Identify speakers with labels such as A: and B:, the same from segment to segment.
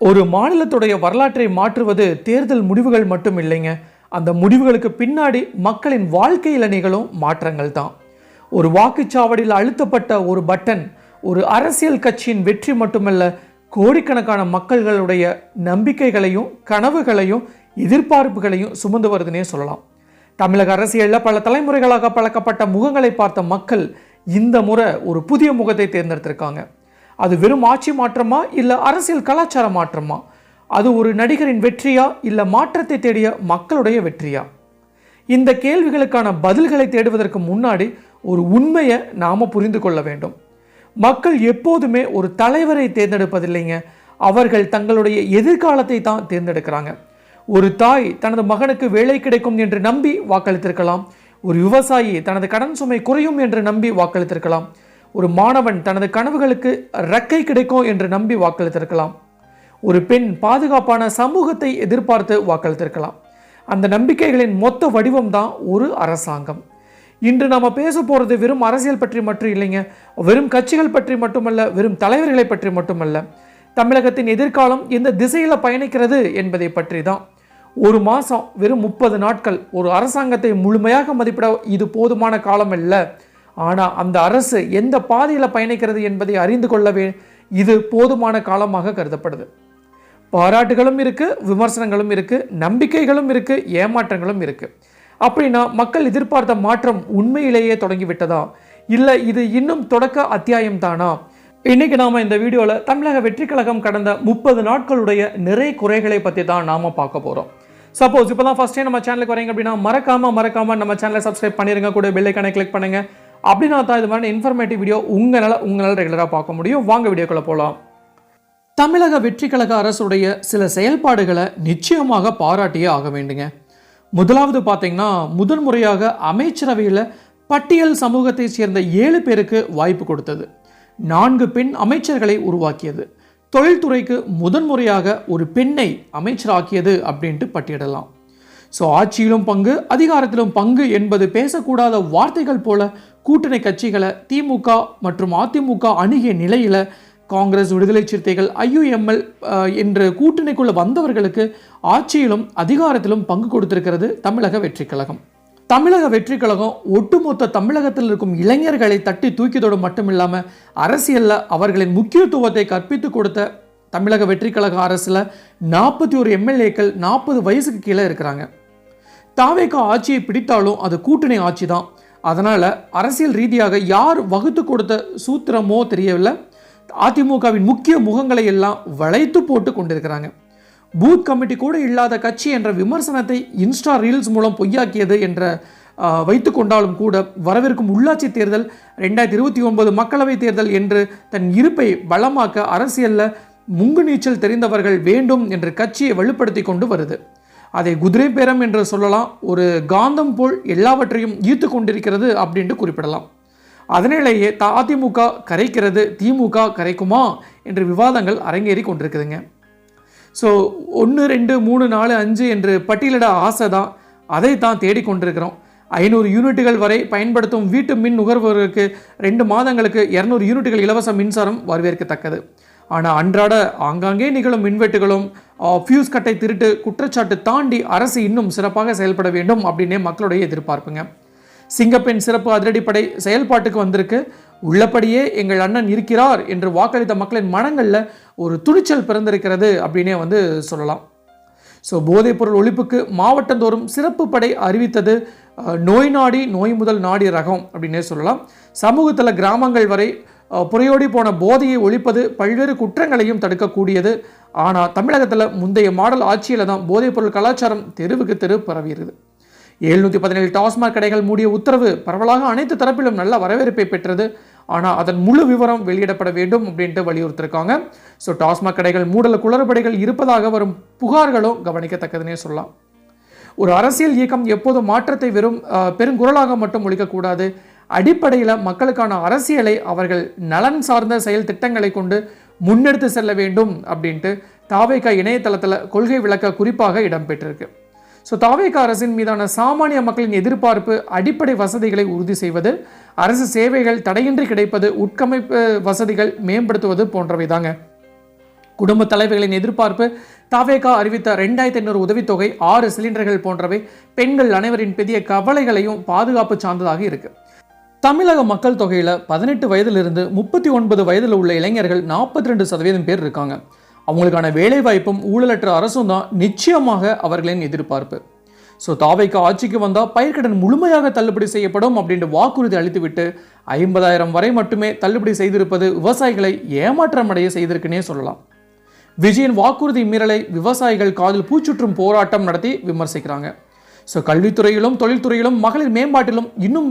A: ஒரு மாநிலத்துடைய வரலாற்றை மாற்றுவது தேர்தல் முடிவுகள் மட்டும் இல்லைங்க. அந்த முடிவுகளுக்கு பின்னாடி மக்களின் வாழ்க்கையில் நிகழும் மாற்றங்கள் தான். ஒரு வாக்குச்சாவடியில் அழுத்தப்பட்ட ஒரு பட்டன் ஒரு அரசியல் கட்சியின் வெற்றி மட்டுமல்ல, கோடிக்கணக்கான மக்கள்களுடைய நம்பிக்கைகளையும் கனவுகளையும் எதிர்பார்ப்புகளையும் சுமந்து வருதுன்னே சொல்லலாம். தமிழக அரசியலில் பல தலைமுறைகளாக பழக்கப்பட்ட முகங்களை பார்த்த மக்கள் இந்த முறை ஒரு புதிய முகத்தை தேர்ந்தெடுத்திருக்காங்க. அது வெறும் ஆட்சி மாற்றமா இல்லை அரசியல் கலாச்சார மாற்றமா? அது ஒரு நடிகரின் வெற்றியா இல்லை மாற்றத்தை தேடிய மக்களுடைய வெற்றியா? இந்த கேள்விகளுக்கான பதில்களை தேடுவதற்கு முன்னாடி ஒரு உண்மையை நாம் புரிந்து கொள்ள வேண்டும். மக்கள் எப்போதுமே ஒரு தலைவரை தேர்ந்தெடுப்பதில்லைங்க, அவர்கள் தங்களுடைய எதிர்காலத்தை தான் தேர்ந்தெடுக்கிறாங்க. ஒரு தாய் தனது மகனுக்கு வேலை கிடைக்கும் என்று நம்பி வாக்களித்திருக்கலாம். ஒரு விவசாயி தனது கடன் சுமை குறையும் என்று நம்பி வாக்களித்திருக்கலாம். ஒரு மாணவன் தனது கனவுகளுக்கு ரெக்கை கிடைக்கும் என்று நம்பி வாக்களித்திருக்கலாம். ஒரு பெண் பாதுகாப்பான சமூகத்தை எதிர்பார்த்து வாக்களித்திருக்கலாம். அந்த நம்பிக்கைகளின் மொத்த வடிவம் தான் ஒரு அரசாங்கம். இன்று நாம் பேச போகிறது வெறும் அரசியல் பற்றி மட்டும் இல்லைங்க, வெறும் கட்சிகள் பற்றி மட்டுமல்ல, வெறும் தலைவர்களை பற்றி மட்டுமல்ல, தமிழகத்தின் எதிர்காலம் எந்த திசையில் பயணிக்கிறது என்பதை பற்றி தான். ஒரு மாதம் வெறும் 30 நாட்கள் ஒரு அரசாங்கத்தை முழுமையாக மதிப்பிட இது போதுமான காலம் இல்லை. ஆனால் அந்த அரசு எந்த பாதையில் பயணிக்கிறது என்பதை அறிந்து கொள்ளவே இது போதுமான காலமாக கருதப்படுது. பாராட்டுகளும் இருக்குது, விமர்சனங்களும் இருக்குது, நம்பிக்கைகளும் இருக்குது, ஏமாற்றங்களும் இருக்குது. அப்படின்னா மக்கள் எதிர்பார்த்த மாற்றம் உண்மையிலேயே தொடங்கிவிட்டதா, இல்லை இது இன்னும் தொடக்க அத்தியாயம் தானா? இன்னைக்கு நாம இந்த வீடியோவில் தமிழக வெற்றி கழகம் கடந்த 30 நாட்களுடைய நிறை குறைகளை பற்றி தான் நாம பார்க்க போகிறோம். சப்போஸ் இப்போ தான் ஃபர்ஸ்ட் டைம் நம்ம சேனலுக்கு வரீங்க அப்படின்னா மறக்காம நம்ம சேனலை சப்ஸ்கிரைப் பண்ணிருங்க, கூட பெல் ஐகானை கிளிக் பண்ணுங்க. அப்படின்னா தான் இது மாதிரி இன்ஃபர்மேட்டிவ் வீடியோ உங்களால் ரெகுலராக பார்க்க முடியும். வாங்க வீடியோக்குள்ள போகலாம். தமிழக வெற்றி கழக அரசுடைய சில செயல்பாடுகளை நிச்சயமாக பாராட்டியே ஆக வேண்டுங்க. முதலாவது பார்த்தீங்கன்னா, முதன்முறையாக அமைச்சரவையில் பட்டியல் சமூகத்தை சேர்ந்த 7 பேருக்கு வாய்ப்பு கொடுத்தது. 4 பெண் அமைச்சர்களை உருவாக்கியது. தொழில்துறைக்கு முதன்முறையாக ஒரு பெண்ணை அமைச்சராக்கியது அப்படின்ட்டு பட்டியலிடலாம். ஸோ ஆட்சியிலும் பங்கு, அதிகாரத்திலும் பங்கு என்பது பேசக்கூடாத வார்த்தைகள் போல கூட்டணி கட்சிகளை திமுக மற்றும் அதிமுக அணுகிய நிலையில் காங்கிரஸ், விடுதலை சிறுத்தைகள், IUML என்ற கூட்டணிக்குள்ள வந்தவர்களுக்கு ஆட்சியிலும் அதிகாரத்திலும் பங்கு கொடுத்திருக்கிறது தமிழக வெற்றி கழகம். தமிழக வெற்றி கழகம் ஒட்டுமொத்த தமிழகத்தில் இருக்கும் இளைஞர்களை தட்டி தூக்கியதோடு மட்டும் இல்லாமல் அரசியலில் அவர்களின் முக்கியத்துவத்தை கற்பித்து கொடுத்த தமிழக வெற்றி கழக அரசில் 41 MLAக்கள் 40 வயசுக்கு கீழே இருக்கிறாங்க. தாவேகா ஆட்சியை பிடித்தாலும் அது கூட்டணி ஆட்சி தான். அதனால் அரசியல் ரீதியாக யார் வகுத்து கொடுத்த சூத்திரமோ தெரியவில்லை, அதிமுகவின் முக்கிய முகங்களை எல்லாம் வளைத்து போட்டு கொண்டிருக்கிறாங்க. பூத் கமிட்டி கூட இல்லாத கட்சி என்ற விமர்சனத்தை இன்ஸ்டா ரீல்ஸ் மூலம் பொய்யாக்கியது என்ற வைத்து கொண்டாலும் கூட வரவிருக்கும் உள்ளாட்சி தேர்தல், 2029 மக்களவை தேர்தல் என்று தன் இருப்பை பலமாக்க அரசியலில் முங்கு நீச்சல் தெரிந்தவர்கள் வேண்டும் என்று கட்சியை வலுப்படுத்தி கொண்டு வருது. அதை குதிரை பேரம் என்று சொல்லலாம். ஒரு காந்தம் போல் எல்லாவற்றையும் ஈர்த்து கொண்டிருக்கிறது அப்படின்ட்டு குறிப்பிடலாம். அதனாலேயே அதிமுக கரைக்கிறது, திமுக கரைக்குமா என்ற விவாதங்கள் அரங்கேறி கொண்டிருக்குதுங்க. ஸோ 1, 2, 3, 4, 5 என்று பட்டியலிட ஆசை தான், அதை தான் தேடிக்கொண்டிருக்கிறோம். 500 யூனிட்டுகள் வரை பயன்படுத்தும் வீட்டு மின் நுகர்வோருக்கு 2 மாதங்களுக்கு 200 யூனிட்டுகள் இலவச மின்சாரம் வரவேற்கத்தக்கது. ஆனால் அன்றாட ஆங்காங்கே நிகழும் மின்வெட்டுகளும் ஃபியூஸ் கட்டை திருட்டு குற்றச்சாட்டு தாண்டி அரசு இன்னும் சிறப்பாக செயல்பட வேண்டும் அப்படின்னே மக்களுடைய எதிர்பார்ப்புங்க. சிங்கப்பெண் சிறப்பு அதிரடிப்படை செயல்பாட்டுக்கு வந்திருக்கு. உள்ளபடியே எங்கள் அண்ணன் இருக்கிறார் என்று வாக்களித்த மக்களின் மனங்களில் ஒரு துணிச்சல் பிறந்திருக்கிறது அப்படின்னே சொல்லலாம். ஸோ போதைப்பொருள் ஒழிப்புக்கு மாவட்டந்தோறும் சிறப்பு படை அறிவித்தது நோய் நாடி நோய் முதல் நாடி ரகம் அப்படின்னே சொல்லலாம். சமூகத்தில் கிராமங்கள் வரை புறையோடி போன போதையை ஒழிப்பது பல்வேறு குற்றங்களையும் தடுக்கக்கூடியது. ஆனால் தமிழகத்தில் முந்தைய மாடல் ஆட்சியில் தான் போதைப்பொருள் கலாச்சாரம் தெருவுக்கு தெரு பரவியிருது. 717 டாஸ்மாக் கடைகள் மூடிய உத்தரவு பரவலாக அனைத்து தரப்பிலும் நல்ல வரவேற்பை பெற்றது. ஆனால் அதன் முழு விவரம் வெளியிடப்பட வேண்டும் அப்படின்ட்டு வலியுறுத்திருக்காங்க. ஸோ டாஸ்மாக் கடைகள் மூடல குளறுபடிகள் இருப்பதாக வரும் புகார்களும் கவனிக்கத்தக்கதுன்னே சொல்லலாம். ஒரு அரசியல் இயக்கம் எப்போதும் மாற்றத்தை வெறும் பெருங்குரலாக மட்டும் ஒழிக்கக்கூடாது. அடிப்படையில் மக்களுக்கான அரசியலை அவர்கள் நலன் சார்ந்த செயல் திட்டங்களை கொண்டு முன்னெடுத்து செல்ல வேண்டும் அப்படின்ட்டு தாவேகா இணையதளத்தில் கொள்கை விளக்க குறிப்பாக இடம்பெற்றிருக்கு. ஸோ தாவேகா அரசின் மீதான சாமானிய மக்களின் எதிர்பார்ப்பு அடிப்படை வசதிகளை உறுதி செய்வது, அரசு சேவைகள் தடையின்றி கிடைப்பது, உட்கமைப்பு வசதிகள் மேம்படுத்துவது போன்றவை தாங்க. குடும்ப தலைவர்களின் எதிர்பார்ப்பு தவேகா அறிவித்த 2500 உதவித்தொகை, 6 சிலிண்டர்கள் போன்றவை பெண்கள் அனைவரின் பெரிய கவலைகளையும் பாதுகாப்பு சார்ந்ததாக இருக்கு. தமிழக மக்கள் தொகையில் 18 வயதிலிருந்து 39 வயதில் உள்ள இளைஞர்கள் 42% பேர் இருக்காங்க. அவங்களுக்கான வேலைவாய்ப்பும் ஊழலற்ற அரசும் தான் நிச்சயமாக அவர்களின் எதிர்பார்ப்பு. ஸோ தாவேகா ஆட்சிக்கு வந்தால் பயிர்க்கடன் முழுமையாக தள்ளுபடி செய்யப்படும் அப்படின்ற வாக்குறுதி அளித்துவிட்டு 50,000 வரை மட்டுமே தள்ளுபடி செய்திருப்பது விவசாயிகளை ஏமாற்றமடைய செய்திருக்குன்னே சொல்லலாம். விஜயின் வாக்குறுதி மீறலை விவசாயிகள் காதில் பூச்சுற்றும் போராட்டம் நடத்தி விமர்சிக்கிறாங்க. ஸோ கல்வித்துறையிலும் தொழில்துறையிலும் மகளிர் மேம்பாட்டிலும் இன்னும்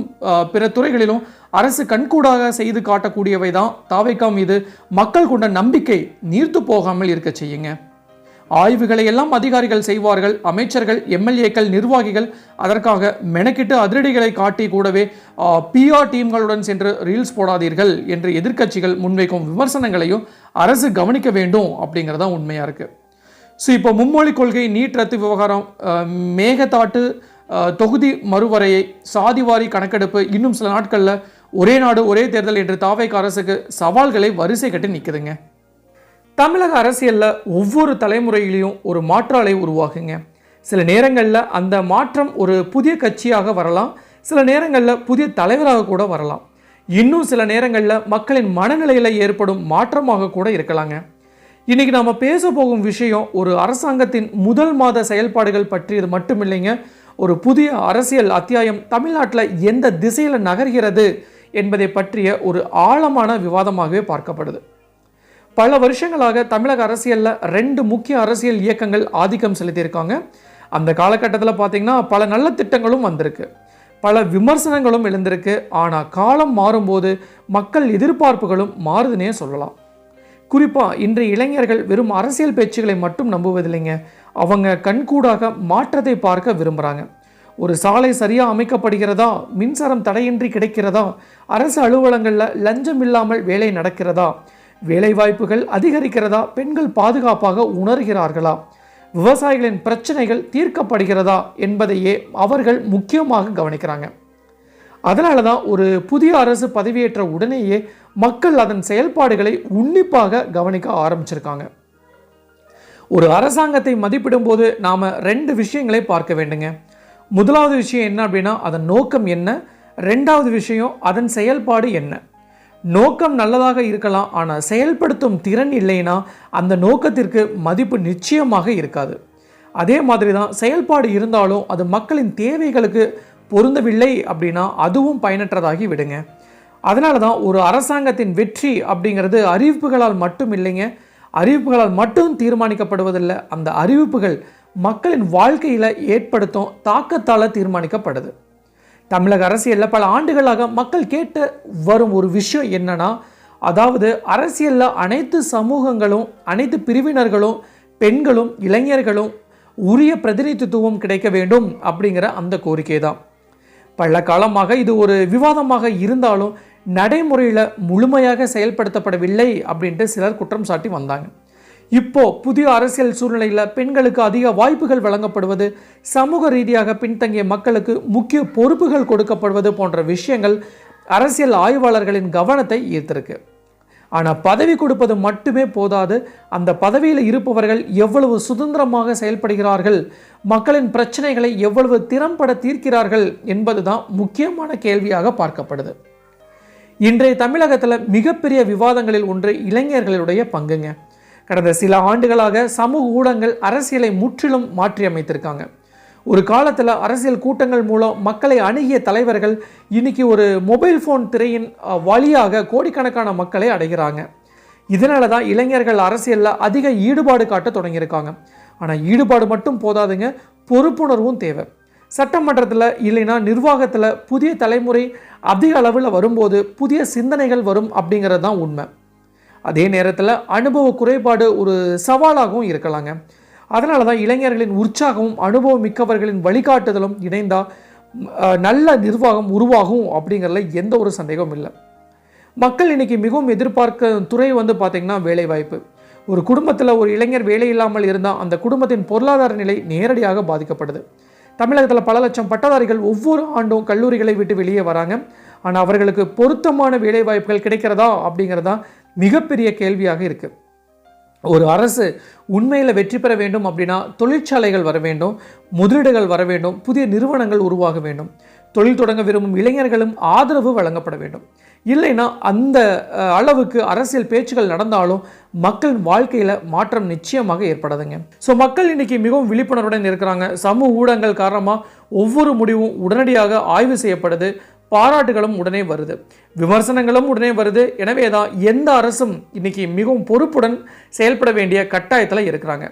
A: பிற துறைகளிலும் அரசு கண்கூடாக செய்து காட்டக்கூடியவை தான் தாவேகா மீது மக்கள் கொண்ட நம்பிக்கை நீர்த்து போகாமல் இருக்க செய்யுங்க. ஆய்வுகளை எல்லாம் அதிகாரிகள் செய்வார்கள், அமைச்சர்கள், எம்எல்ஏக்கள், நிர்வாகிகள் அதற்காக மெனக்கிட்டு அதிரடிகளை காட்டி கூடவே பிஆர் டீம்களுடன் சென்று ரீல்ஸ் போடாதீர்கள் என்று எதிர்க்கட்சிகள் முன்வைக்கும் விமர்சனங்களையும் அரசு கவனிக்க வேண்டும் அப்படிங்கிறதா உண்மையாக இருக்குது. ஸோ இப்போ மும்மொழி கொள்கை, நீட் ரத்து விவகாரம், மேகதாட்டு தொகுதி மறுவரையை, சாதிவாரி கணக்கெடுப்பு, இன்னும் சில நாட்களில் ஒரே நாடு ஒரே தேர்தல் என்று தாவேகா அரசுக்கு சவால்களை வரிசை கட்டி நிற்குதுங்க. தமிழக அரசியலில் ஒவ்வொரு தலைமுறையிலையும் ஒரு மாற்றாலை உருவாகுங்க. சில நேரங்களில் அந்த மாற்றம் ஒரு புதிய கட்சியாக வரலாம், சில நேரங்களில் புதிய தலைவராக கூட வரலாம், இன்னும் சில நேரங்களில் மக்களின் மனநிலையில் ஏற்படும் மாற்றமாக கூட இருக்கலாங்க. இன்னைக்கு நாம் பேச போகும் விஷயம் ஒரு அரசாங்கத்தின் முதல் மாத செயல்பாடுகள் பற்றியது மட்டும் இல்லைங்க. ஒரு புதிய அரசியல் அத்தியாயம் தமிழ்நாட்டில் எந்த திசையில் நகர்கிறது என்பதை பற்றிய ஒரு ஆழமான விவாதமாகவே பார்க்கப்படுது. பல வருஷங்களாக தமிழக அரசியலில் 2 முக்கிய அரசியல் இயக்கங்கள் ஆதிக்கம் செலுத்தியிருக்காங்க. அந்த காலகட்டத்தில் பார்த்திங்கன்னா பல நல்ல திட்டங்களும் வந்திருக்கு, பல விமர்சனங்களும் எழுந்திருக்கு. ஆனால் காலம் மாறும்போது மக்கள் எதிர்பார்ப்புகளும் மாறுதுன்னே சொல்லலாம். குறிப்பாக இன்றைய இளைஞர்கள் வெறும் அரசியல் பேச்சுகளை மட்டும் நம்புவதில்லைங்க. அவங்க கண்கூடாக மாற்றத்தை பார்க்க விரும்புகிறாங்க. ஒரு சாலை சரியாக அமைக்கப்படுகிறதா, மின்சாரம் தடையின்றி கிடைக்கிறதா, அரசு அலுவலகங்களில் லஞ்சம் இல்லாமல் வேலை நடக்கிறதா, வேலைவாய்ப்புகள் அதிகரிக்கிறதா, பெண்கள் பாதுகாப்பாக உணர்கிறார்களா, விவசாயிகளின் பிரச்சனைகள் தீர்க்கப்படுகிறதா என்பதையே அவர்கள் முக்கியமாக கவனிக்கிறாங்க. அதனால தான் ஒரு புதிய அரசு பதவியேற்ற உடனேயே மக்கள் அதன் செயல்பாடுகளை உன்னிப்பாக கவனிக்க ஆரம்பிச்சிருக்காங்க. ஒரு அரசாங்கத்தை மதிப்பிடும் போது நாம் 2 விஷயங்களை பார்க்க வேண்டுங்க. முதலாவது விஷயம் என்ன அப்படின்னா அதன் நோக்கம் என்ன, 2வது விஷயம் அதன் செயல்பாடு என்ன. நோக்கம் நல்லதாக இருக்கலாம், ஆனால் செயல்படுத்தும் திறன் இல்லைன்னா அந்த நோக்கத்திற்கு மதிப்பு நிச்சயமாக இருக்காது. அதே மாதிரி தான் செயல்பாடு இருந்தாலும் அது மக்களின் தேவைகளுக்கு பொருந்தவில்லை அப்படின்னா அதுவும் பயனற்றதாகி விடுங்க. அதனால தான் ஒரு அரசாங்கத்தின் வெற்றி அப்படிங்கிறது அறிவிப்புகளால் மட்டும் இல்லைங்க, அறிவிப்புகளால் மட்டும் தீர்மானிக்கப்படுவதில்லை. அந்த அறிவிப்புகள் மக்களின் வாழ்க்கையில் ஏற்படுத்தும் தாக்கத்தால் தீர்மானிக்கப்படுது. தமிழக அரசியலில் பல ஆண்டுகளாக மக்கள் கேட்டு வரும் ஒரு விஷயம் என்னன்னா, அதாவது அரசியலில் அனைத்து சமூகங்களும், அனைத்து பிரிவினர்களும், பெண்களும், இளைஞர்களும் உரிய பிரதிநிதித்துவம் கிடைக்க வேண்டும் அப்படிங்கிற அந்த கோரிக்கை தான். பல காலமாக இது ஒரு விவாதமாக இருந்தாலும் நடைமுறையில் முழுமையாக செயல்படுத்தப்படவில்லை அப்படின்ட்டு சிலர் குற்றம் சாட்டி வந்தாங்க. இப்போ புதிய அரசியல் சூழ்நிலையில் பெண்களுக்கு அதிக வாய்ப்புகள் வழங்கப்படுவது, சமூக ரீதியாக பின்தங்கிய மக்களுக்கு முக்கிய பொறுப்புகள் கொடுக்கப்படுவது போன்ற விஷயங்கள் அரசியல் ஆய்வாளர்களின் கவனத்தை ஈர்த்திருக்கு. ஆனால் பதவி கொடுப்பது மட்டுமே போதாது, அந்த பதவியில் இருப்பவர்கள் எவ்வளவு சுதந்திரமாக செயல்படுகிறார்கள், மக்களின் பிரச்சனைகளை எவ்வளவு திறம்பட தீர்க்கிறார்கள் என்பதுதான் முக்கியமான கேள்வியாக பார்க்கப்படுது. இன்றைய தமிழகத்தில் மிகப்பெரிய விவாதங்களில் ஒன்று இளைஞர்களுடைய பங்குங்க. கடந்த சில ஆண்டுகளாக சமூக ஊடகங்கள் அரசியலை முற்றிலும் மாற்றி அமைத்திருக்காங்க. ஒரு காலத்தில் அரசியல் கூட்டங்கள் மூலம் மக்களை அணுகிய தலைவர்கள் இன்னைக்கு ஒரு மொபைல் ஃபோன் திரையின் வழியாக கோடிக்கணக்கான மக்களை அடைகிறாங்க. இதனால தான் இளைஞர்கள் அரசியலில் அதிக ஈடுபாடு காட்ட தொடங்கியிருக்காங்க. ஆனால் ஈடுபாடு மட்டும் போதாதுங்க, பொறுப்புணர்வும் தேவை. சட்டமன்றத்தில் இல்லைன்னா நிர்வாகத்தில் புதிய தலைமுறை அதிக அளவில் வரும்போது புதிய சிந்தனைகள் வரும் அப்படிங்கிறது தான் உண்மை. அதே நேரத்தில் அனுபவ குறைபாடு ஒரு சவாலாகவும் இருக்கலாங்க. அதனால தான் இளைஞர்களின் உற்சாகமும் அனுபவம் மிக்கவர்களின் வழிகாட்டுதலும் இணைந்தால் நல்ல நிர்வாகம் உருவாகும் அப்படிங்கிறதுல எந்த ஒரு சந்தேகமும் இல்லை. மக்கள் இன்னைக்கு மிகவும் எதிர்பார்க்க துறை பார்த்திங்கன்னா வேலைவாய்ப்பு. ஒரு குடும்பத்தில் ஒரு இளைஞர் வேலை இல்லாமல் இருந்தால் அந்த குடும்பத்தின் பொருளாதார நிலை நேரடியாக பாதிக்கப்படுது. தமிழகத்தில் பல லட்சம் பட்டதாரிகள் ஒவ்வொரு ஆண்டும் கல்லூரிகளை விட்டு வெளியே வராங்க. ஆனால் அவர்களுக்கு பொருத்தமான வேலைவாய்ப்புகள் கிடைக்கிறதா அப்படிங்கிறதா மிகப்பெரிய கேள்வியாக இருக்குது. ஒரு அரசு உண்மையில் வெற்றி பெற வேண்டும் அப்படின்னா தொழிற்சாலைகள் வர வேண்டும், முதலீடுகள் வர வேண்டும், புதிய நிறுவனங்கள் உருவாக வேண்டும், தொழில் தொடங்க விரும்பும் இளைஞர்களும் ஆதரவு வழங்கப்பட வேண்டும். இல்லைன்னா அந்த அளவுக்கு அரசியல் பேச்சுகள் நடந்தாலும் மக்களின் வாழ்க்கையில் மாற்றம் நிச்சயமாக ஏற்படாதுங்க. ஸோ மக்கள் இன்னைக்கு மிகவும் விழிப்புணர்வுடன் இருக்கிறாங்க. சமூக ஊடகங்கள் காரணமாக ஒவ்வொரு முடிவும் உடனடியாக ஆய்வு செய்யப்படுது, பாராட்டுகளும் உடனே வருது, விமர்சனங்களும் உடனே வருது. எனவே தான் எந்த அரசும் இன்னைக்கு மிகவும் பொறுப்புடன் செயல்பட வேண்டிய கட்டாயத்தில் இருக்கிறாங்க.